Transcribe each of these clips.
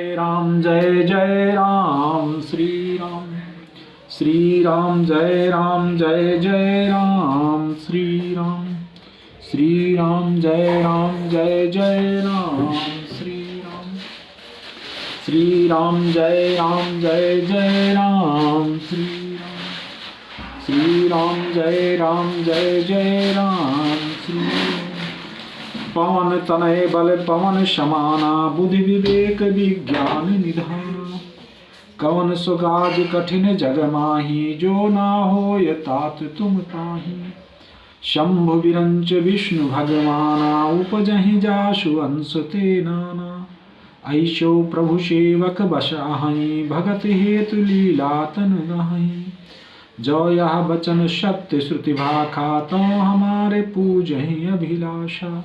जय जय राम श्री राम। श्री राम जय जय राम श्री राम। श्री राम जय जय राम श्री राम। श्री राम जय जय राम श्री राम। श्री राम जय जय राम श्री राम। पवन तनय बल पवन समाना, बुद्धि विवेक विज्ञान निधाना। कवन सुगाज कठिन जग माही, जो ना होय तात तुम ताही। शंभु विरंच विष्णु भगवाना, उपजहि जासु अंश ते नाना। ऐसो प्रभु सेवक बस आहई, भगत हेतु लीला तन गहई। जो यह बचन सत्य श्रुति भाखा, तो हमारे पूजहि अभिलाषा।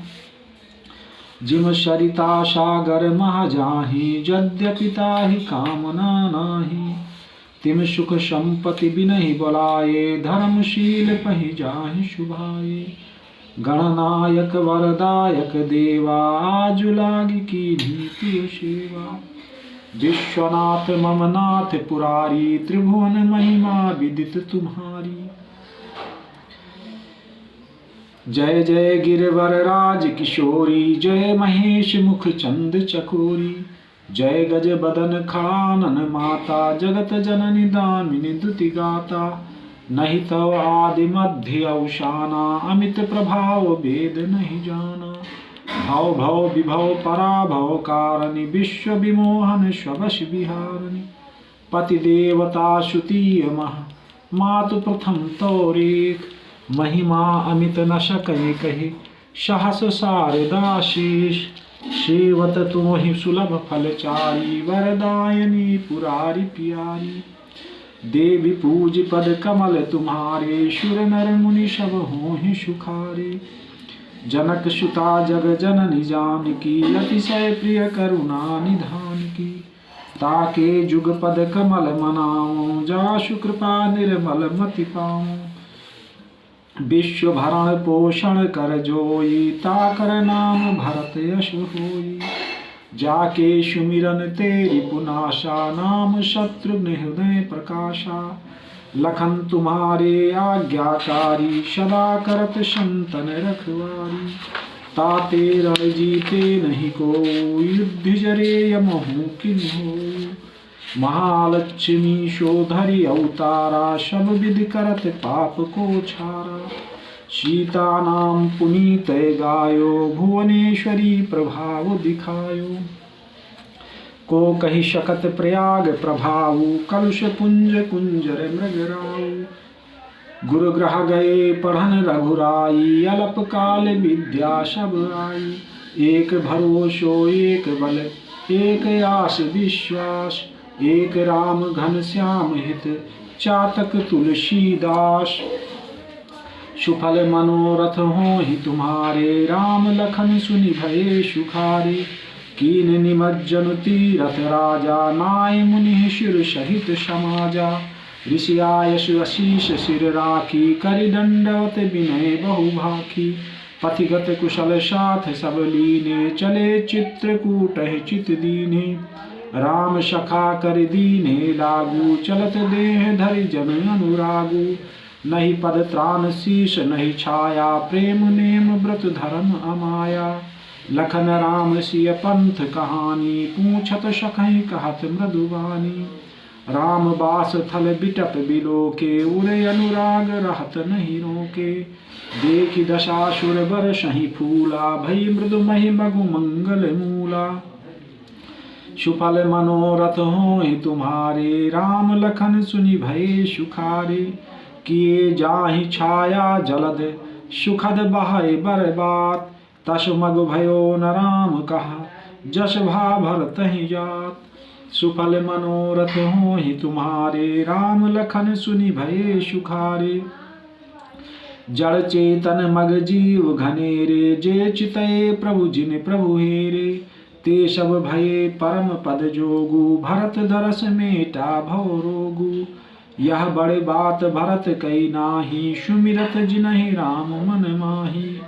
जिम सरिता सागर मह जाहि, यद्यपि ताहि कामना नाही। तिम सुख संपत्ति बिनहि बलाए, धर्मशील पहि जाहि शुभाए। गणनायक वरदायक देवा, आजु लागी कीन्ही प्रिय सेवा। विश्वनाथ मम नाथ पुरारी, त्रिभुवन महिमा विदित तुम्हारी। जय जय गिरवर राज किशोरी, जय महेश मुख चंद चकोरी। जय गज बदन खानन माता, जगत जननी दामिनी दुति गाता। नहीं तव आदि मध्य अवसाना, अमित प्रभाव वेद नहीं जाना। भव भव विभव पराभव कारणि, विश्व विमोहन स्वश विहारिणी। पति देवता श्रुतीय मह, मातु प्रथम तौरेख। महिमा अमित न सकहि कहि, सहस शारदा शेष। सेवत तुम्हि सुलभ फलचारी, वरदायनी पुरारी प्यारी। देवी पूज पद कमल तुम्हारे, सुर नर मुनि सब होहि सुखारे। जनक सुता जग जननी जानकी, अतिशय प्रिय करुणा निधान की। ताके जुग पद कमल मनाऊं, जासु कृपा निर्मल मति पाऊं। विश्व भरण पोषण कर जोई, ताकर नाम भरत यश होई। जाके सुमिरन तेरी पुनाशा, नाम शत्रुघ्न हृदय प्रकाशा। लखन तुम्हारे आज्ञाकारी, सदा करत संतन रखवारी। ताते रण जीते नहीं को, युद्ध जरे यमहु किन्हो। महालक्ष्मी शोधरी अवतारा, सब विधि करत पाप को छारा। सीता नाम पुनीत गायो, भुवनेश्वरी प्रभाव दिखायो। को कही शकत प्रयाग प्रभाव, कलुष पुंज कुंजर मृगराऊ। गुरु ग्रह गए पढ़न रघुराई, अलप काल विद्या सब आई। एक भरोसो एक बल, एक आस विश्वास। एक राम घन श्याम हित, चातक तुलसीदास। सुफल मनोरथ होहि तुम्हारे, राम लखन सुनि भये सुखारे। कीन निमज्जन तीरथ राजा, नाय मुनि शिर सहित समाजा। ऋषि आयस अशीष सिर राखी, करि दंडवत विनय बहु भाखी। पथिगत कुशल साथ सब लीने, चले चित्रकूट चित दीने। राम सखा कर दीने लागू, चलत देह धरि जन अनुरागू। नहीं पद त्राण शीश नहीं छाया, प्रेम नेम व्रत धर्म अमाया। लखन राम सिय पंथ कहानी, पूछत सखई कहत मृदुवानी। राम बास थल बिटप बिलोके, उरे अनुराग रहत नहीं रोके। देखि दशासुर बर सही फूला, भई मृदु महि मगु मंगल मूला। सुफल मनोरथ होहि तुम्हारे, राम लखन सुनि भये सुखारे। किए जाहि छाया जलद, सुखद बहै बर बात। तस मगु भयो न राम कहा, जस भा भर तहि जात। सुफल मनोरथ होहि तुम्हारे, राम लखन सुनि भये सुखारे। जड़ चेतन मग जीव घनेरे, जे चितये प्रभु जिन प्रभु हेरे। ते सब भये परम पद जोगु, भरत दरस मेटा भव रोगु। यह बड़े बात भरत कई नाही, सुमिरत जिनहि राम मन माही।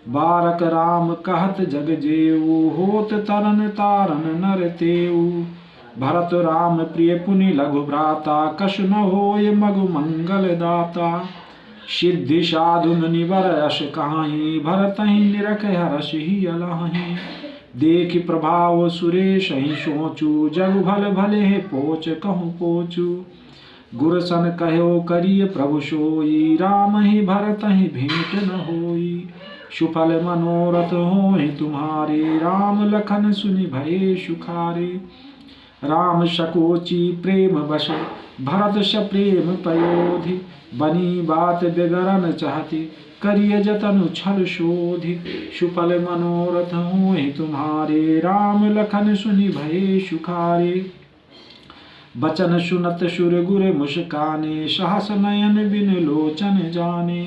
बारक राम कहत जग जेऊ, होत तरन तारन नर तेऊ। भरत राम प्रिय पुनि लघु भ्राता, कछु न होय मगु मंगल दाता। सिद्धि साधु मुनि वर यश कहाहि, भरतहि निरख हरष ही अलहि। देखि प्रभाव सुरेश ही सोचू, जग भल भले हे पोच कहूँ पोचू। गुर सन कहो करिय प्रभु सोई, राम ही भरत ही भेंट न होई। सुफल मनोरथ होय तुम्हारे, राम लखन सुनि भये सुखारे। राम शकोची प्रेम बश, भरत सप्रेम पयोधि। बनी बात बिगड़न चाहती, करिय जतन छल शोधि। सुफल मनोरथ होय तुम्हारे, राम लखन सुनि भये सुखारे। बचन सुनत सुर गुर मुस्काने, सहस नयन बिन लोचन जाने।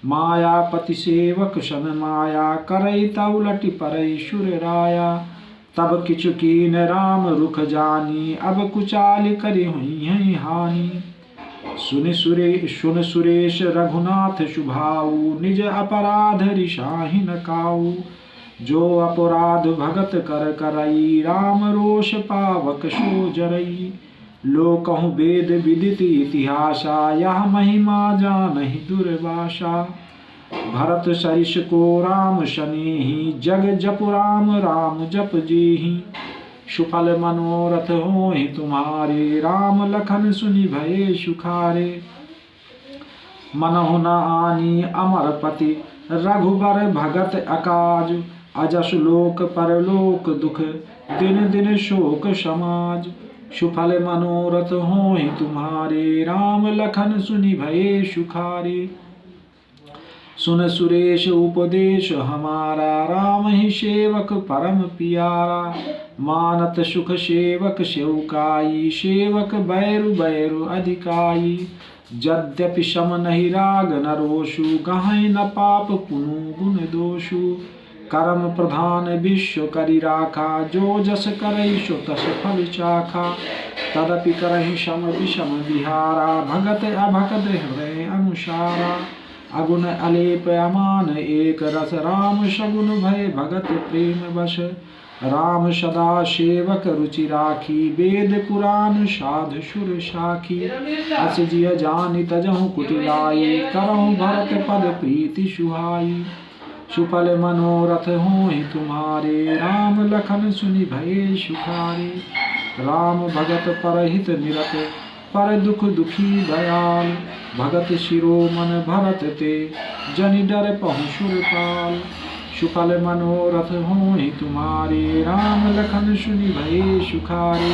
मायापति सेवक सन माया, करई तउ लटि परई सुर राया। तब किछु कीन राम रुख जानी, अब कुचाल करि हुई है हानि। सुन सुरेश रघुनाथ सुभाऊ, निज अपराध रिसाहि न काऊ। जो अपराध भगत कर करई, राम रोष पावक सो जरई। लोकहु वेद विदित इतिहासा, यह महिमा जानहि दुर्वासा। भरत सरिस को राम शनेहि, जग जप राम राम जप जेहि। सुफल मनोरथ होय तुम्हारे, राम लखन सुनि भये सुखारे। मनहु न आनी अमरपति, रघुबर भगत अकाज। अजस लोक परलोक दुख, दिन दिन शोक समाज। सुफल मनोरथ होय तुम्हारे, राम लखन सुनि भये सुखारे। सुन सुरेश उपदेश हमारा, राम ही सेवक परम पियारा। मानत सुख सेवक सेवकाई, सेवक बैरु बैरु अधिकाई। यद्यपि सम नहीं राग न रोषु, गहै न पाप पुनु गुण दोषु। कर्म प्रधान विश्व करि राखा, जो जस करई सो तस फल चाखा। तदपि करहि सम विषम विहारा, भगत अभगत हृदय अनुसारा। अगुण अलेप अमान एक रस, राम सगुन भय भगत प्रेम वश। राम सदा सेवक रुचि राखी, वेद पुराण साध सुर साखी। अस जिय जानि तजहु कुटिलाई, करहु भरत पद प्रीति सुहाई। सुफल मनोरथ होय तुम्हारे, राम लखन सुनि भये सुखारे। राम भगत परहित निरत, पर दुख दुखी दयाल। भगत शिरोमन भरत ते, जनि डर पहुँ सुरपाल। सुफल मनोरथ होय तुम्हारे, राम लखन सुनि भये सुखारे।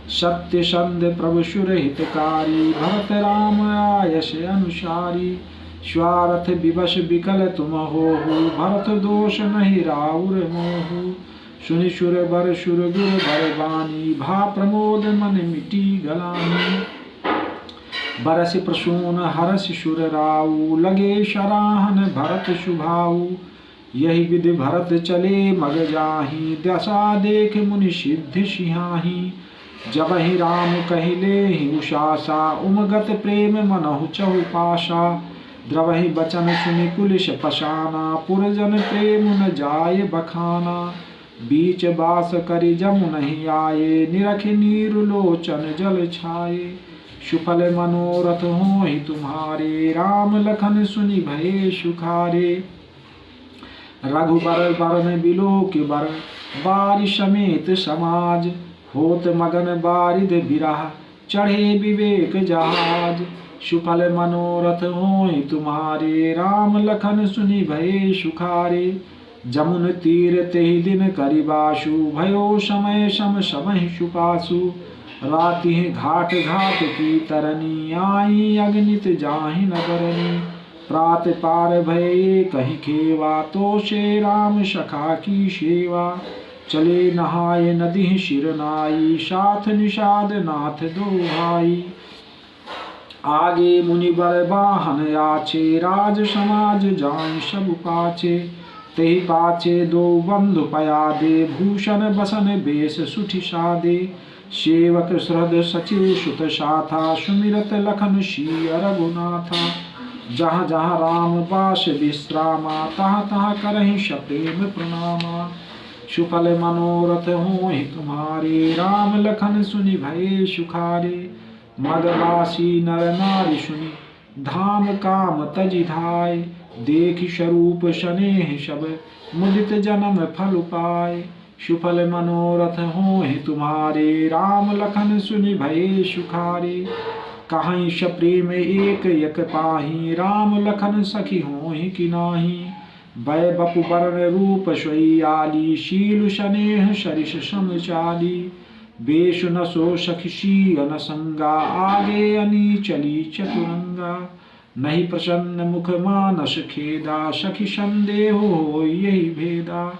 सत्य संध प्रभु सुर हितकारी, भरत राम आयस अनुसारी। स्वार्थ विवश विकल तुम होहु, भरत दोष नहीं राउर मोहु। सुनि सुर बर सुर गुर बर बानी, भा प्रमोद मन मिटी गलानी। बरस प्रसून हरस सुर राऊ, लगे शराहन भरत सुभाऊ। यही विधि भरत चले मग जाहि, दशा देख मुनि सिद्धि सिहाहि। जब ही राम कहिले ही उषासा, उमगत प्रेम मनहु चहु पासा। द्रवहि बचन सुनि कुलिश पशाना, पुरजन प्रेम न जाय बखाना। बीच बास करि जमु नहीं आए, निरख नीर लोचन जल छाए। सुफल मनोरथ होय तुम्हारे, राम लखन सुनि भये सुखारे। रघुबर बरन बिलोक बर, बारि समेत समाज। होत मगन बारिद बिरह, चढ़े विवेक जहाज। सुफल मनोरथ होय तुम्हारे, राम लखन सुनि भये सुखारे। जमुन तीर तेहि दिन करिबासु, भयो समय सम समहि सुपासु। राति घाट घाट की तरनी, आई अगणित जाहि न बरनी। प्रात पार भये कहीं खेवा, तो से राम सखा की सेवा। चले नहाय नदी शिर नाई, साथ निषाद नाथ दो भाई। आगे मुनि बर वाहन आछे, राज समाज जान सब पाछे। तेहि पाछे दो बंधु पयादे, भूषण बसन बेश सुठि सादे। सेवक श्रद्ध सचिव सुत साथा, सुमिरत लखन सिय रघुनाथा। जहाँ जहाँ राम बास विश्रामा, तहाँ तहाँ करहि सप्रेम प्रणामा। सुफल मनोरथ होहि तुम्हारे, राम लखन सुनि भये सुखारे। मगवासी नर नारी सुनि धाम काम तजि धाय, देखि स्वरूप स्नेह सब मुदित जन्म फल पाय। सुफल मनोरथ होहि तुम्हारे, राम लखन सुनि भये सुखारे। कहीं सप्रेम एक यक पाही, राम लखन सखी होहि कि नाही। वै बपु वर्ण रूप सोई आली, शील स्नेह सरिस सम चाली। बेश न सो सखी शील संगा, आगे अनी चली चतुरंगा। नहीं प्रसन्न मुख मानस खेदा, सखी संदेह हो यही भेदा।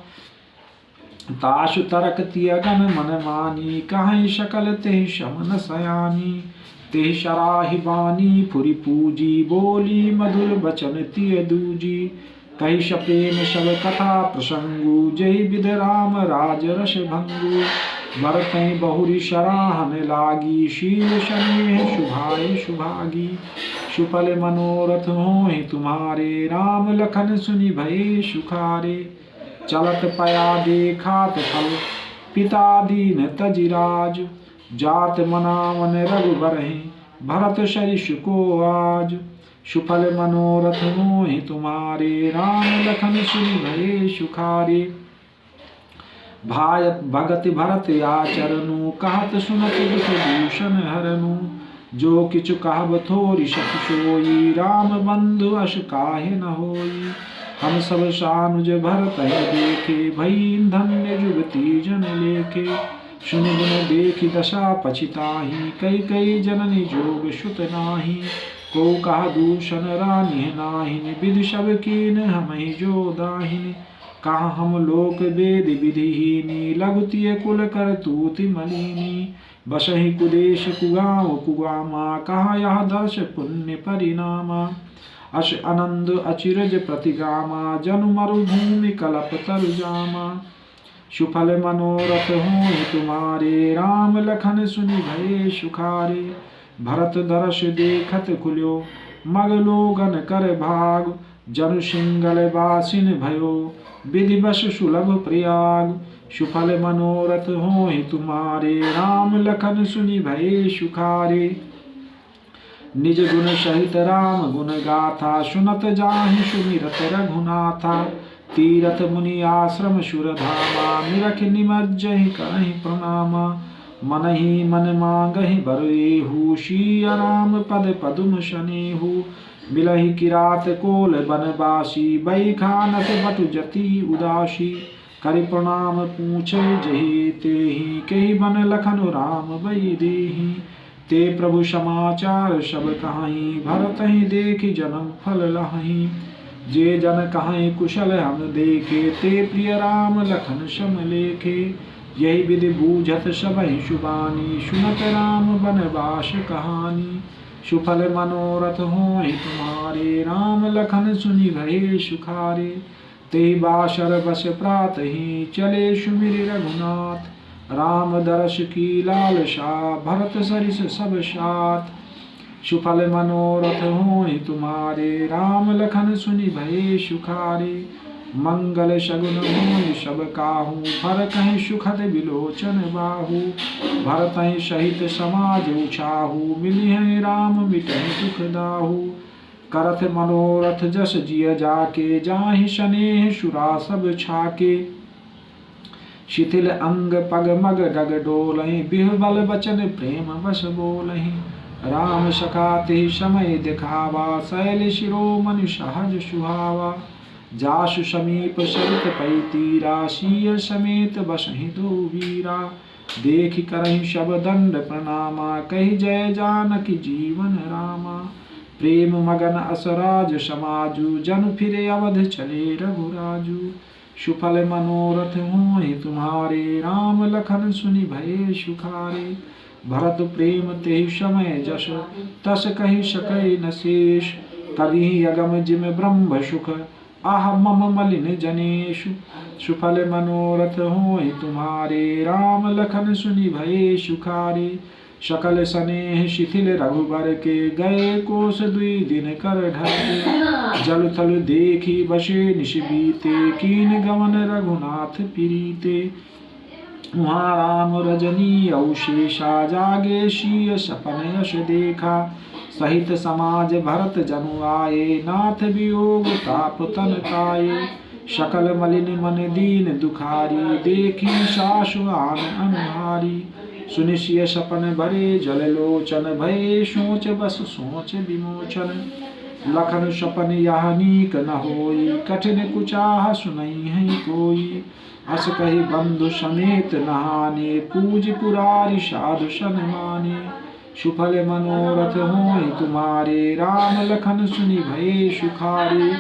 तासु तरक तियगन मन मानी, कहीं सकल ते शमन सयानी। ते शराहि बानी फुरि पूजी, बोली मधुर बचन तिय दूजी। कही सप्रेम सब कथा प्रसंगु, जय विध राम राज रस भंगु। बरतै बहुरी सराहन लागी, शील स्नेह शुभाए सुभागी। सुफल मनोरथ होहि तुम्हारे, राम लखन सुनि भये सुखारे। चलत पया देखात फल, पिता दीन तजि राज। जात मनावन रघुबरहि, भरत सरिस को आज। सुफल मनोरथ होहि तुम्हारे, राम लखन सुनि भये सुखारे। भाय भगति भरत आचरनु, कहत सुनत दुख दूषण हरनु। जो किछु कहब थोरि सखि सोई, राम बंधु अस काहे न होई। हम सब सानुज भरत देखे, भई धन्य जुगति जन लेखे। सुन गुण देखि दशा पछिताहि, कई कई जननी जोग सुत नाही। को कहा दूषण रानी नाहिन, विधि सब कीन हमहि जो दाहिन। कहा हम लोक वेद विधिहीनी, लघुतिय कुल कर तूति मलिनी। बसहि कुदेश कुगांव कुगामा, कहा यह दर्श पुण्य परिणामा। अश आनंद अचिरज प्रतिगामा, जनु मरुभूमि कलप तरु जामा। सुफल मनोरथ होहि तुम्हारे, राम लखन सुनि भये सुखारे। भरत दर्श देखत खुल्यो, मग लोगन कर भाग। जनु सिंगल बासिन भयो, विधिवश सुलभ प्रयाग। सुफल मनोरथ होहि तुम्हारे, राम लखन सुनि भये सुखारे। निज गुण सहित राम गुण गाथा, सुनत जाहि सुमिरत रघुनाथा। तीरथ मुनि आश्रम सुर धामा, निरख निमज्जहि करहि प्रणामा। मनहि मन मांगहि बर एहु, सिय राम पद पदुम सनेहु। बिलहि किरात कोल बनवासी, बैखानस बटु जति उदासी। करि प्रणाम पूछे जहि तेहि, केहि बन लखन राम बई देहि। ते प्रभु समाचार सब कहाई, भरतहि देखि जन्म फल लहहि। जे जन कहाई कुशल हम देखे, ते प्रिय राम लखन सम लेखे। यही विधि बूझत सबहि शुबानी, सुनत राम बनवास कहानी। सुफल मनोरथ होहि तुम्हारे, राम लखन सुनि भये सुखारे। ते बासर बस प्रातहि, चले सुमिरि रघुनाथ। राम दर्श की लालसा, भरत सरिस सब साथ। सुफल मनोरथ होहि तुम्हारे, राम लखन सुनि भये सुखारे। मंगल शगुन होहि सब काहू, फर कहीं सुखद बिलोचन बाहू। भरतहि सहित समाज उछाहू, मिलिहि राम मिटहि दुख दाहू। करथ मनोरथ जस जिय जाके, जाहि स्नेह सुरा सब छाके। शिथिल अंग पग मग डग डोलहि, बिहबल बचन प्रेम बस बोलहि। राम सखा ते समय दिखावा, शैल शिरोमणि सहज सुहावा। जासु समीप सरित पै तीरा, सिय समेत बसहि दो वीरा। देखि करहि सब दंड प्रणामा, कहि जय जानकी जीवन रामा। प्रेम मगन असराज समाजु, जन फिरे अवध चले रघुराजु। सुफल मनोरथ होहि तुम्हारे, राम लखन सुनि भये सुखारे। भरत प्रेम तेहि समय जस, तस कहि सकै न शेष। कवि अगम जिम ब्रह्म सुख, आह मम मलिन जनेषु। सुफल मनोरथ होहि तुम्हारे, राम लखन सुनि भये सुखारे। सकल स्नेह शिथिल रघुबर के, गए कोस दुई दिन कर ढके। जल थल देखी बसे निश बीते, कीन गमन रघुनाथ प्रीते। वहाँ राम रजनी अवशेषा, जागे शीय सपन यश देखा। सहित समाज भरत जनु आए, नाथ वियोग ताप तन काये। सकल मलिन मन दीन दुखारी, देखी सासु आन अनुहारी। सुनिशिय सपन भरे जल लोचन, भये सोच बस सोच विमोचन। लखन सपन यह नीक न होई, कठिन कुचाह सुनई है कोई। अस कही बंधु समेत नहाने, पूज पुरारी साधु सन माने। सुफल मनोरथ होय तुम्हारे, राम लखन सुनि भये सुखारे।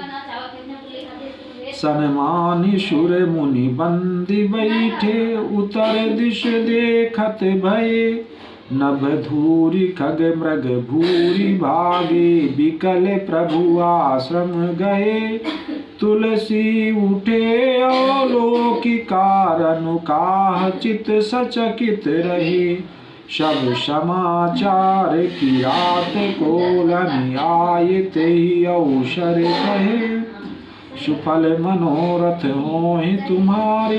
सनमानि सुर मुनि बंदी बैठे, उतर दिश देखत भये। नभ धूरि खग मृग भूरि भागे, बिकल प्रभु आश्रम गए। तुलसी उठे अवलोकि कारनु, काह चित सचकित रहे। सब समाचार की रात कोलन, आये तेहि अवसर कहे। सुफल मनोरथ होय तुम्हारे,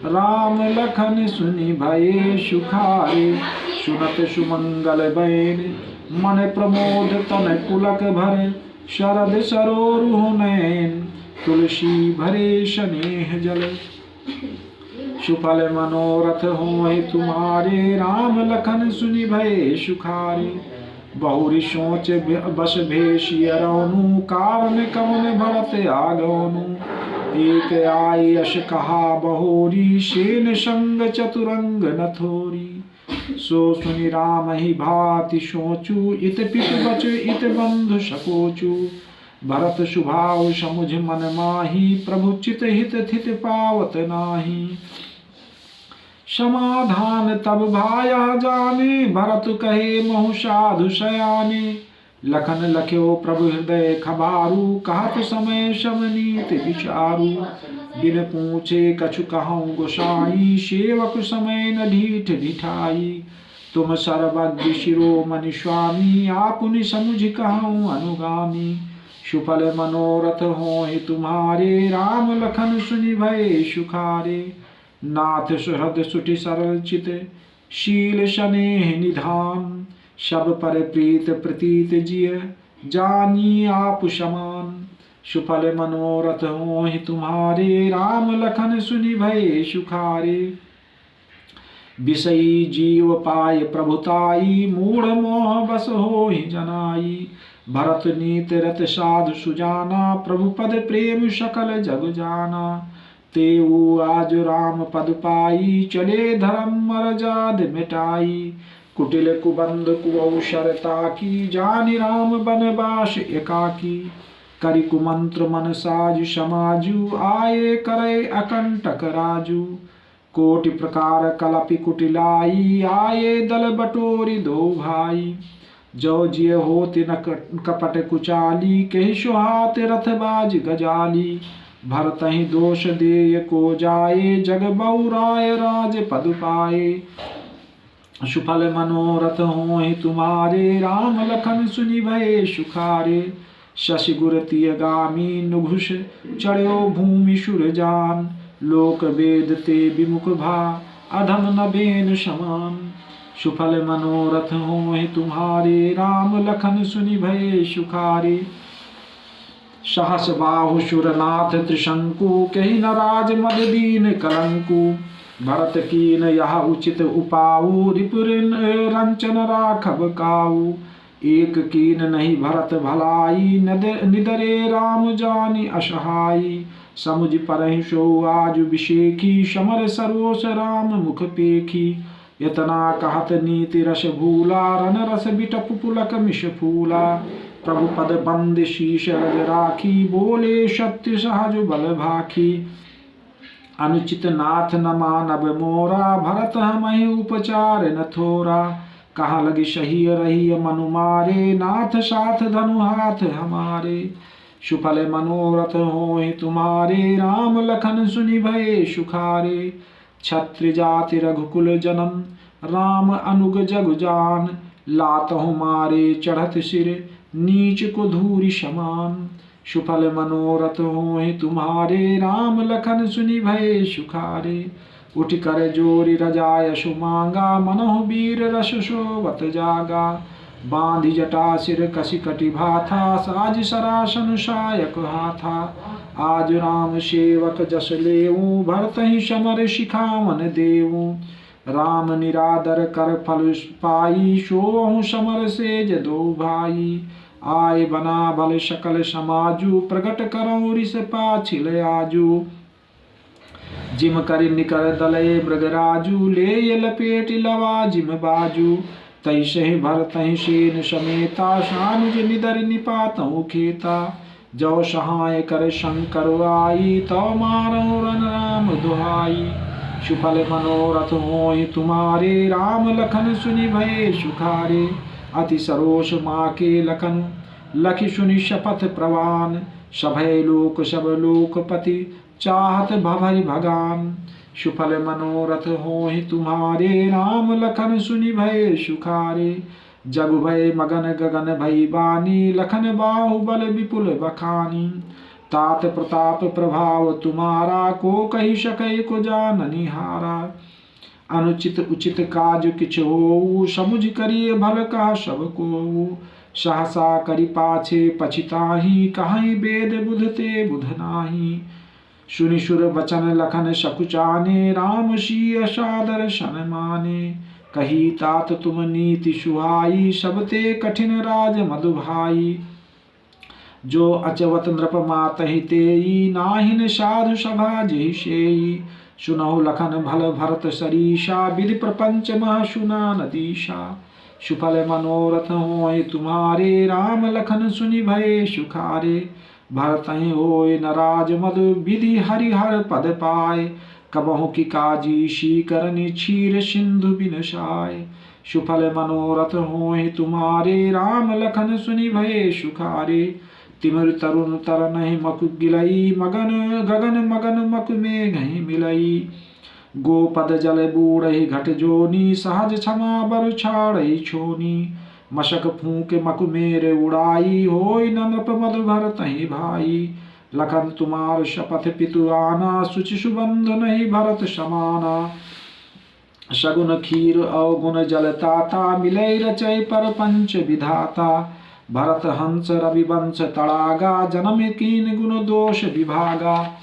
राम लखन सुनि भये सुखारे। सुनत सुमंगल बैन, मन प्रमोद तन पुलक भरे। शरद सरोरुह नयन, तुलसी भरे स्नेह जल। सुफल मनोरथ होय तुम्हारे, राम लखन सुनि भये सुखारे। बहुरी सोच बस भेषिय रौनु, कारण कवन भरत आगौनु। एक आई यश कहा बहोरी, सेन संग चतुरंग न थोरी। सो सुनि राम ही भाति सोचू, इत पित बच इत बंधु सकोचू। भरत सुभाव समुझ मन माही, प्रभु चित हित थित पावत नाही। समाधान तब भाया जाने, भरत कहे महु साधु सयाने। लखन लख्यो प्रभु हृदय खबारू, कहत समय समनीत विचारू। बिन पूछे कछु कहूँ गोसाई, सेवक समय न ढीठ ढिठाई। तुम सर्वज्ञ शिरोमणि स्वामी, आपुनि समुझ कहूँ अनुगामी। सुफल मनोरथ होय तुम्हारे, राम लखन सुनि भये सुखारे। नाथ सुहृद सुठि सरल चित, शील स्नेह निधान। सब पर प्रीत प्रतीत जिय, जानी आप समान। सुफल मनोरथ होय तुम्हारे, राम लखन सुनि भये सुखारे। विषयी जीव पाय प्रभुताई, मूढ़ मोह बस होय जनाई। भरत नीत रत साधु सुजाना, प्रभु पद प्रेम सकल जग जाना। तेऊ आज राम पद पाई, चले धर्म मरजाद मिटाई। कुटिल कुबंध कुअवसर ताकी, जानि राम बनवास एकाकी। करि कुमंत्र मन साजु समाजु, आये करे अकंटक राजू। कोटि प्रकार कलपि कुटिलाई, आये दल बटोरी दो भाई। जो जिय होति न कपट कुचाली, कहि सुहात रथबाज गजाली। भरतहि दोष देय को जाए, जग बउराय राज पद पाए। सुफल मनोरथ होय तुम्हारे, राम लखन सुनि भये सुखारे। शशि गुर तिय गामी नुघुष, चढ़्यो भूमि सुर जान। लोक वेद ते विमुख भा, अधम न बेन समान। सुफल मनोरथ होय तुम्हारे, राम लखन सुनि भये सुखारे। सहस बाहु सुरनाथ त्रिशंकु, कहि न राज मद दीन कलंकु। भरत कीन यह उचित उपाऊ, रिपुरिन रंचन राखब काऊ। एक कीन नहीं भरत भलाई, निदरे राम जानि असहाई। समुझ परहि सो आज विषेखी, समर सरोस राम मुख पेखी। यतना कहत नीति रस भूला, रन रस बिटप पुलक मिश फूला। प्रभु पद बंद शीश रज राखी, बोले सत्य सहज बल भाखी। अनुचित नाथ न मानब मोरा, भरत हमहि उपचार न थोरा। कहाँ लगी सही रही मनु मारे, नाथ साथ धनु हाथ हमारे। सुफल मनोरथ होय तुम्हारे, राम लखन सुनि भये सुखारे। क्षत्रि जाति रघुकुल जन्म, राम अनुग जग जान, लातहु मारे चढ़त सिर, नीच को धूरि समान। सुफल मनोरथ होहि तुम्हारे, राम लखन सुनि भये सुखारे। उठ कर जोरि रजायसु मांगा, मनहु वीर रस सोवत जागा। बांधि जटा सिर कसी कटि भाथा, साज सरासन सायक हाथा। आज राम सेवक जस लेऊं, भरतहि समर सिखावन देऊं। राम निरादर कर फल पाई, सोहु समर सेज दो भाई। आय बना बल सकल समाजू, प्रगट करऊं रिस पाछिल आजू। जिम करि निकर दलय मृगराजू, ले लपेट लवा जिम बाजू। तैसहि भरतहि सेन समेता, सानुज निदर निपातहु खेता। जो सहाय कर शंकर आई, तव मारहु रन राम दुहाई। सुफल मनोरथ होहि तुम्हारे, राम लखन सुनि भये सुखारे। अति सरोष माँ के लखन, लखि सुनि शपथ प्रवान। सभय लोक सब लोकपति, चाहत भवै भगान। सुफल मनोरथ होहि तुम्हारे, राम लखन सुनि भये सुखारे। जग भय मगन गगन भई बानी, लखन बाहुबल विपुल बखानी। तात प्रताप प्रभाव तुम्हारा, को कही सकै को जाननि हारा। अनुचित उचित काज किछ होऊ, समुझ करिए भल कहा सब कोऊ। सहसा करि पाछे पछिताहि, कहीं वेद बुध ते बुध नाही। सुनि सुर बचन लखन सकुचाने, राम सिय सादर सन माने। कही तात तुम नीति सुहाई, सब ते कठिन राज मधु भाई। जो अचवत नृप मातहि तेई, नाहिन साधु सभा जेहि सेई। सुनहु लखन भल भरत सरीसा, विधि प्रपंच मह सुना नदीसा। सुफल मनोरथ होय तुम्हारे, राम लखन सुनि भये सुखारे। भरतहि होय नराज मधु, विधि हरिहर पद पाय। कबहु की काजी शीकरनि, क्षीर सिंधु बिन साय। सुफल मनोरथ होय तुम्हारे, राम लखन सुनि भये सुखारे। तिमिर तरुण तरनहि मकु गिलई, मगन गगन मगन मकु मेघहि मिलई। गोपद जल बूढ़हि घट जोनी, सहज क्षमा बर छाड़ई छोनी। मशक फूक मकु मेरे उड़ाई, होय न नृप मधु भरतहि भाई। लखन तुम्हार शपथ पितु आना, सुचि सुबंध नहीं भरत समाना। सगुन खीर अवगुण जल ताता, मिलई रचय पर पंच विधाता। भरत हंस रविवंश तड़ागा, जन्म कीन गुण दोष विभागा।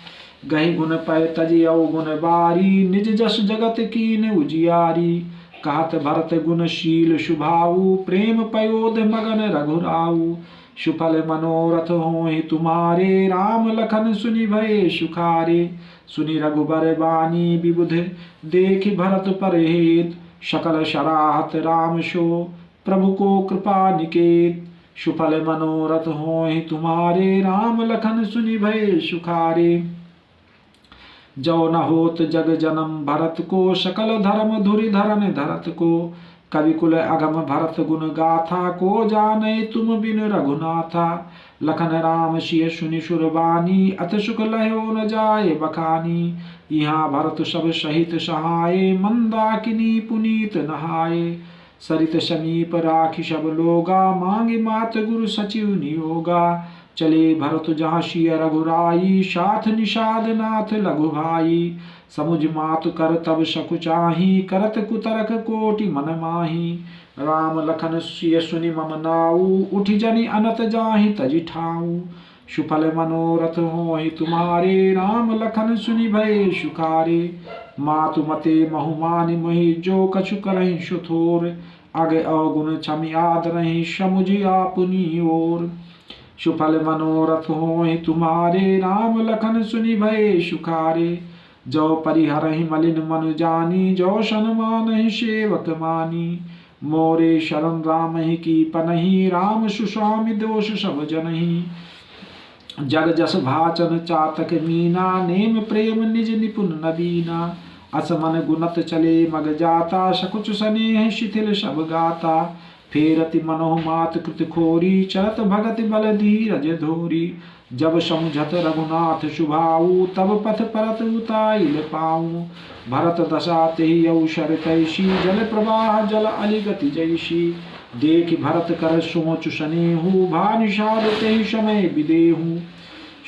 गहि गुण पय तजि अवगुण बारी, निज जस जगत कीन उजियारी। कहत भरत गुणशील शुभाऊ, प्रेम पयोध मगन रघुराऊ। सुफल मनोरथ होहि तुम्हारे, राम लखन सुनि भये सुखारे। सुनि रघुबर बानी विबुध, देखि भरत पर हेत। सकल सराहत राम सो, प्रभु को कृपा निकेत। सुफल मनोरथ होहि तुम्हारे, राम लखन सुनि भये सुखारे। जो न होत जग जन्म भरत को, सकल धर्म धुरि धरन धरत को। कवि कुल अगम भरत गुण गाथा, को जाने तुम बिन रघुनाथा। लखन राम सिय सुनि सुरबानी, अत सुख लहो न जाए बखानी। यहाँ भरत सब सहित सहाये, मंदाकिनी पुनीत नहाए। सरित समीप राखी सब लोगा, मांगे मात गुरु सचिव नियोगा। चले भरत जहाँ सिय रघुराई, साथ निषाद नाथ लघु भाई। समुझ मातु कर तब सकुचाही, करत कुतरक कोटि मन माही। राम लखन सिय सुनि मम नाऊ, उठि जनि अनत जाहि तजि ठाऊ। सुफल मनोरथ होहि तुम्हारे, राम लखन सुनि भये सुखारे। मातु मते महु मानि मोहि, जो कछु करहि सुथोर। अग अवगुण क्षमि आदरहि, समुझि आपुनी ओर। सुफल मनोरथ होहि तुम्हारे, राम लखन सुनि भये सुखारे। जो परिहरहि मलिन मनु जानी, जो सन्मानहि सेवक मानी। मोरे शरण राम ही की पनहि, राम सुस्वामी दोष सब जनहि। जग जस भाचन चातक मीना, नेम प्रेम निज निपुण नबीना। असमन गुणत चले मग जाता, सकुच स्नेह शिथिल सब गाता। फेरति मनोह मात कृत खोरी चरत भगति बल धीरज धोरी। जब समुझत रघुनाथ शुभाऊ तब पथ परत उताइल पाऊँ। भरत दशा तेहि अवसर तैसी जल प्रवाह जल अलिगति जैसी। देख भरत कर सोच सनेहू भा निषाद तेहि समय विदेहू।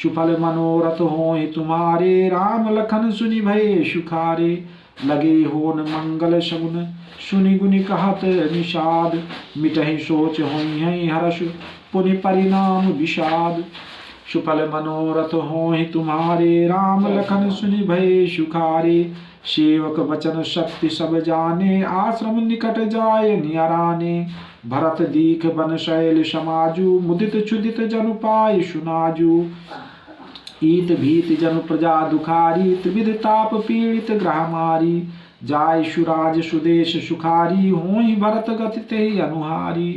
सुफल मनोरथ होय तुम्हारे राम लखन सुनि भये सुखारे। लगे होन मंगल सगुन सुनि गुनि कहत निषाद। मिटहि सोच होई हर्ष पुनि परिणाम विषाद। सुफल मनोरथ होय तुम्हारे राम लखन सुनि भये सुखारे। सेवक वचन शक्ति सब जाने आश्रम निकट जाय नियराने। भरत दीख बन शैल समाजू मुदित क्षुदित जनु पाय सुनाजू। ईत भीत जन प्रजा दुखारी त्रिविध ताप पीड़ित ग्रह मारी। जाय सुराज सुदेश सुखारी होई भरत गति तेहि अनुहारी।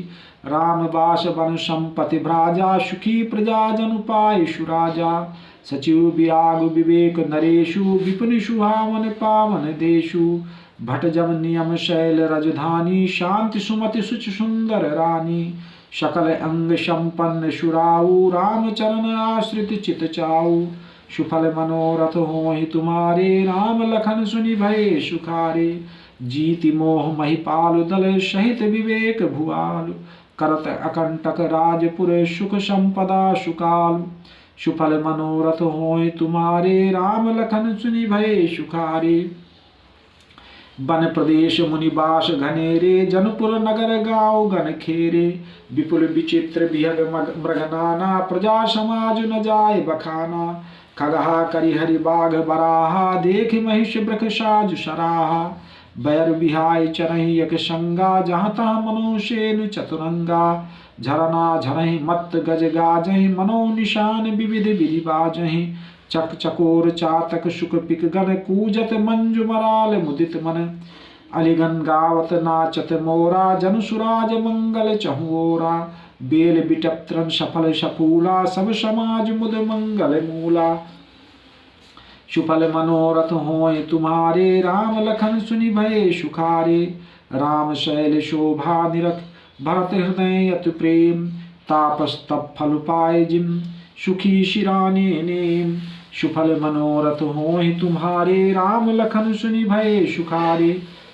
राम बास बन संपति भ्राजा सुखी प्रजा जनु पाय सुराजा। सचिव विराग विवेक नरेशु विपिन सुहावन पावन देशु। भट जब नियम शैल रजधानी शांति सुमति सुच सुंदर रानी। सकल अंग संपन्न सुराऊ राम चरण आश्रित चित चाऊ। सुफल मनोरथ होहि तुम्हारे राम लखन सुनि भये सुखारे। जीति मोह महिपाल दल सहित विवेक भुआल। करत अकंटक राजपुर सुख संपदा सुकाल। सुफल मनोरथ होय तुम्हारे राम लखन सुनि भये सुखारे। बन प्रदेश मुनिबास घनेरे जनपुर नगर गाँव गण खेरे। विपुल विचित्र बिहग मृगनाना प्रजा समाज न जाय बखाना। खगहा करिहरि बाघ बराहा देख महिष ब्रख साज सराहा। बैर बिहाय चरहि यक संगा जहाँ तहाँ मनुष्येनु चतुरंगा। झरना झरहि मत्त गज गाजहि मनो निशान विविध विधि बाजहि। चक चकोर चातक शुक पिक गण कूजत मंजु मराल मुदित मन। अलिगन गावत नाचत मोरा जनु सुराज मंगल चहुओरा। बेल बिटप्त्रन सफल सफूला सब समाज मुद मंगल मूला। सुफल मनोरथ होय तुम्हारे राम लखन सुनि भये सुखारे। राम शैल शोभा निरख भरत हृदय अति प्रेम। तापस तप फल पाए जिम सुखी शिराने नेम। सुफल मनोरथ होय तुम्हारे राम लखन सुनि भये सुखारे।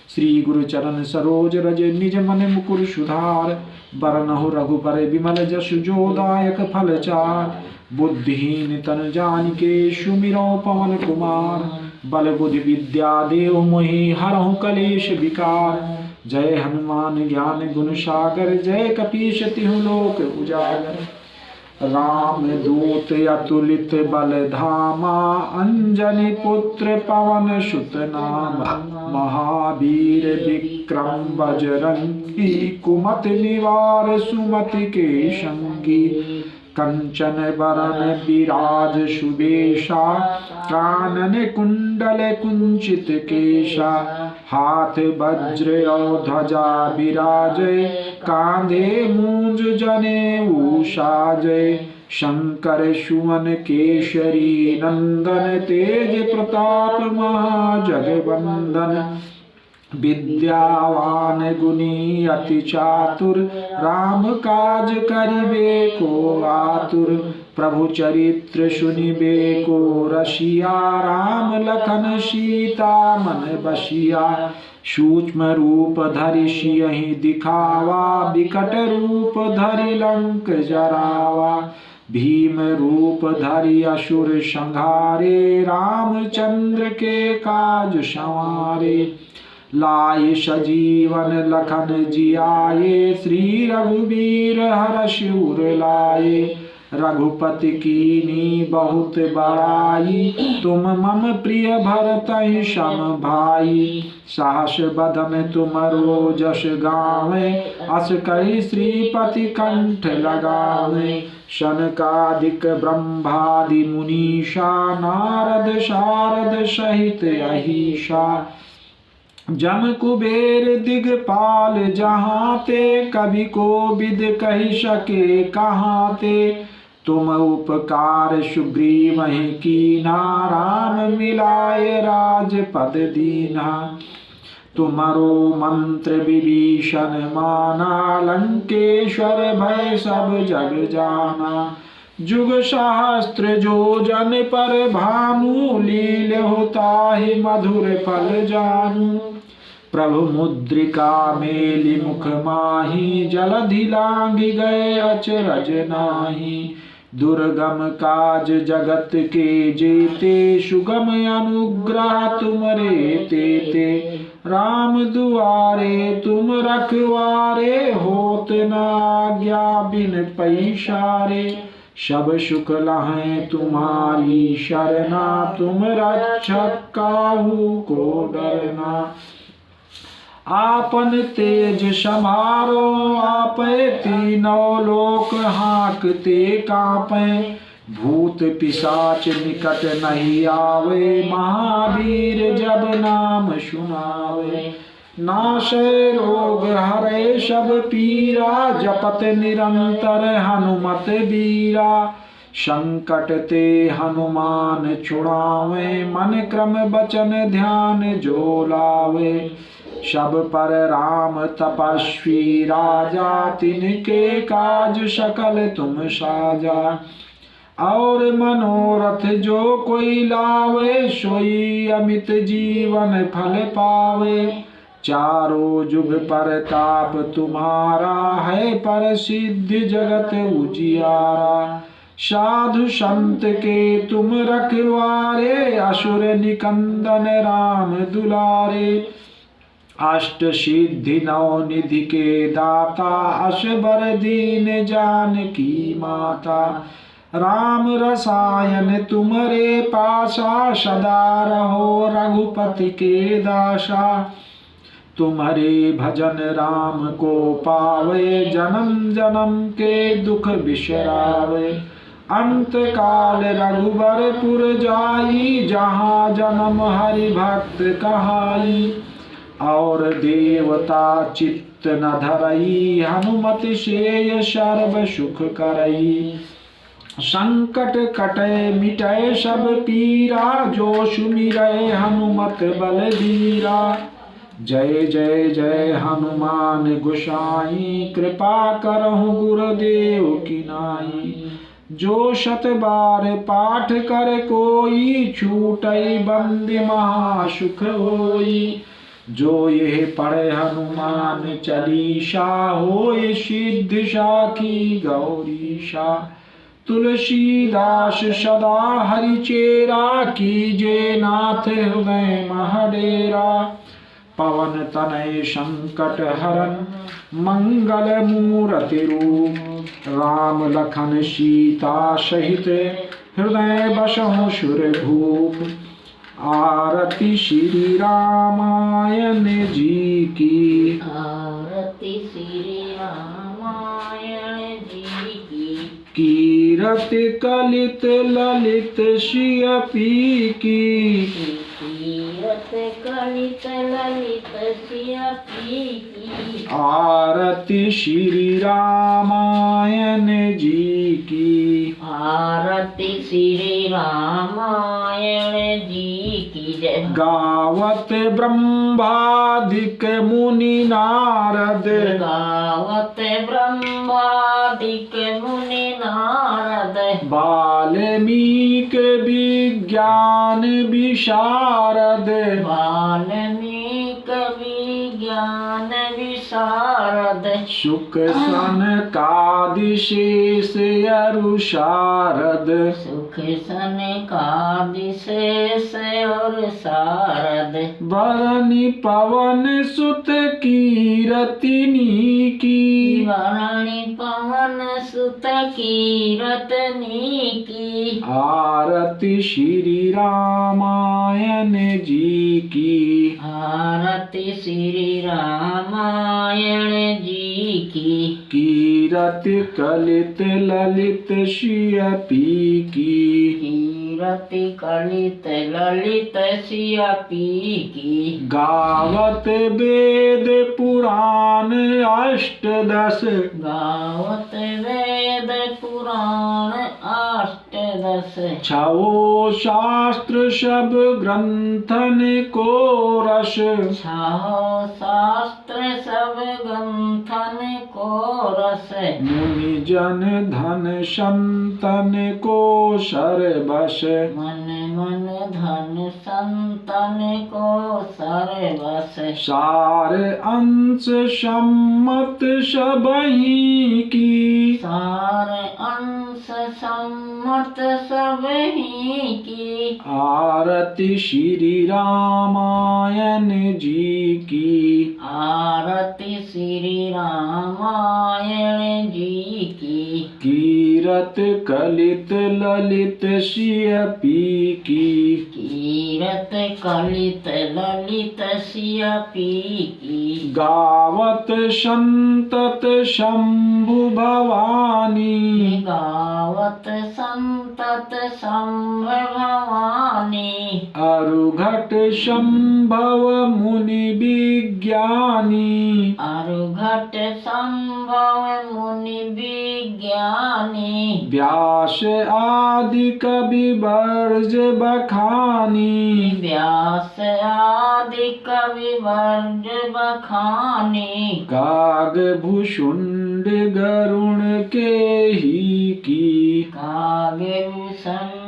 श्री गुरु चरण सरोज रज निज मन मुकुर सुधार। बरनहु रघुबर विमल जसु जोदायक फल चार। बुद्धिहीन तन जानिके सुमिरौ पवन कुमार। बल बुद्धि विद्या देव मोहि हरहु कलेश विकार। जय हनुमान ज्ञान गुण सागर जय कपीश तिहु लोक उजागर। राम दूत अतुलित बल धामा अंजनी पुत्र पवन सुत नामा। महावीर विक्रम बजरंगी कुमति निवार सुमति के संगी। कंचन बरन विराज सुबेशा कानन कुंडल कुंचित केशा। हाथ वज्र और ध्वजा विराजय कांधे मूंज जनेऊ साजय। शंकर सुवन केशरी नंदन तेज प्रताप महाजगवंदन। विद्यावान गुणी अति चातुर राम काज करिबे को आतुर। प्रभु चरित्र सुनिबे को रसिया राम लखन सीता मन बसिया। सूक्ष्म रूप धरि सियहि दिखावा विकट रूप धरि लंक जरावा। भीम रूप धरि असुर संहारे रामचंद्र के काज संवारे। लाए सजीवन लखन जियाए श्री रघुबीर हरषि उर लाए। रघुपति कीनी बहुत बड़ाई तुम मम प्रिय भरतहि सम भाई। साहस बदन तुमरो जस गावें अस कहि श्रीपति कंठ लगावें। शनकादिक ब्रह्मादि मुनीषा नारद शारद सहित अहिषा। जम कुबेर दिगपाल जहाँ ते कवि को विद कहि सके कहाँ ते। तुम उपकार सुग्रीवहि कीना राम मिलाए राजपद दीना। तुम्हारो मंत्र विभीषण माना, लंकेश्वर भय सब जग जाना। जुग सहस्त्र जो जन पर भानु, लील होता ही मधुर फल जानू। प्रभु मुद्रिका मेलि मुख माही, जलधि लांघि गए अचरज नाही। दुर्गम काज जगत के जेते, सुगम अनुग्रह तुमरे तेते। राम दुआरे तुम रखवारे, होत न आज्ञा बिन पैसारे। सब सुख लहै तुम्हारी शरणा, तुम रक्षक काहू को डरना। आपन तेज समारो आपै, तीनों लोक हाँकते कांपै। भूत पिशाच निकट नहीं आवे, महावीर जब नाम सुनावे। नाशै रोग हरै सब पीरा, जपत निरंतर हनुमत बीरा। संकट ते हनुमान छुड़ावे, मन क्रम बचन ध्यान जो लावे। सब पर राम तपस्वी राजा, तिनके काज सकल तुम साजा। और मनोरथ जो कोई लावे, सोई अमित जीवन फल पावे। चारों जुग परताप तुम्हारा है, प्रसिद्ध जगत उजियारा। साधु संत के तुम रखवारे, असुर निकंदन राम दुलारे। अष्ट सिद्धि नौ निधि के दाता, असबर दीन जानकी माता। राम रसायन तुम्हारे पासा, सदा रहो रघुपति के दासा। तुम्हारे भजन राम को पावे, जन्म जन्म के दुख बिसरावे। अंत काल रघुबरपुर जाई, जहाँ जन्म हरि भक्त कहाई। और देवता चित्त न धरई, हनुमत से सर्व सुख करई। संकट कटे मिटे सब पीरा, जो सुमिरै हनुमत बलबीरा। जय जय जय हनुमान गोसाई, कृपा करहु गुरुदेव की नाई। जो शत बार पाठ कर कोई, छूटई बंदी महासुख होई। जो ये पढ़े हनुमान चालीसा, होय सिद्धि साखी गौरीशा। तुलसीदास सदा हरिचेरा, कीजे नाथ हृदय महडेरा। पवन तनय संकट हरन, मंगल मूर्ति रूप। राम लखन सीता सहित, हृदय बसहु सुरभूप। आरती श्री रामायण जी की। आरती श्री रामायण जी की। कीरति कलित ललित सियपी की। कीरत कलित ललित सियपी की। आरती श्री रामायण जी की। आरती श्री रामायण जी की जय। गावत ब्रह्मादिक मुनि नारद। गावत ब्रह्मादिक मुनि नारद। वाल्मीकि विज्ञान विशारद। वाल्मीकि विज्ञान विशारद। शुक सनकादि शेष अरु शारद। सुख सनकादि शेष और शारद। वरनि पवन सुत कीरतिनी की। वरनि पवन सुत कीरतनी की। आरती श्री रामायण जी की। आरती श्री रामायण जी की। कीरति कलित ललित सियपी की। कीरति कलित ललित सियपी की। गावत वेद पुराण अष्टदश। गावत वेद पुराण अष्टदश। दस छाओ शास्त्र सब ग्रंथन को रस छाओ शास्त्र सब ग्रंथन को रस मुनि जन धन संतन को सर्वस मन मन धन संतन को सर्वस सार अंश सम्मत सबही की सार अंश सम्मत सब ही की आरती श्री रामायण जी की आरती श्री रामायण जी की कीरत कलित ललित सियपी की कीरत कलित ललित सियपी की गावत संतत शंभु भवानी गावत संतत शंभ भवानी अरुघट संभव मुनि विज्ञानी अरुघट संभव मुनि विज्ञानी व्यास आदि कवि वर्ज बखानी व्यास आदि कवि वर्ज बखानी काग भूषुंड गरुण के ही की कागे भूषण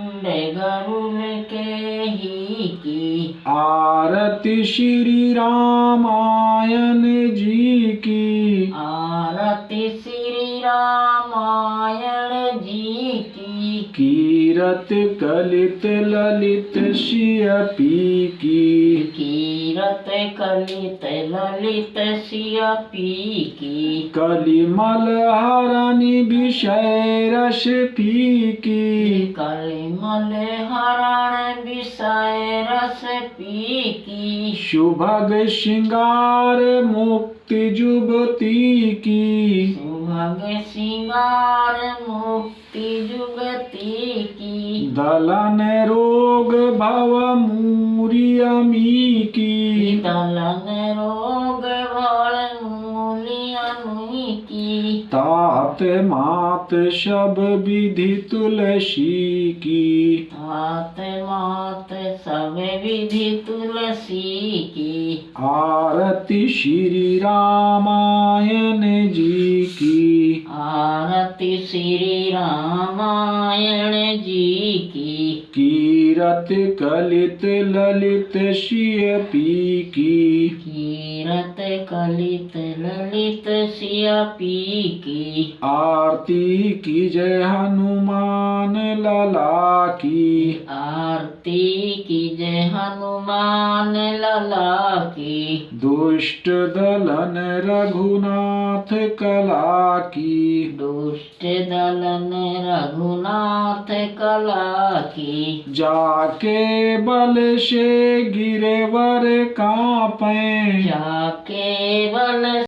गरुड़ के ही की आरती श्री रामायण जी की आरती श्री रामायण जी की कीरत कलित ललित सियपी की कीरत कलित ललित सियपी की कलिमल हरनि विषय रस फीकी कलिमल हरण विषय रस पी की सुभग श्रृंगार मुक्ति जुगती की सुभग सिंगार मुक्ति जुगती की दलन रोग भव मूरियमी की दलन रोग भल मूली अनुई की तात मात सब विधि तुलसी की तात मात सब विधि तुलसी की आरती श्री रामायण जी की आरती श्री रामायण जी की कीरत कलित ललित सियपी की कीरत कलित ललित सियपी की आरती की जय हनुमान लला की आरती की जय हनुमान लला की दुष्ट दलन रघुनाथ कला की दुष्ट दलन रघुनाथ कला की जाके बल से गिरवर कांपे जाके बल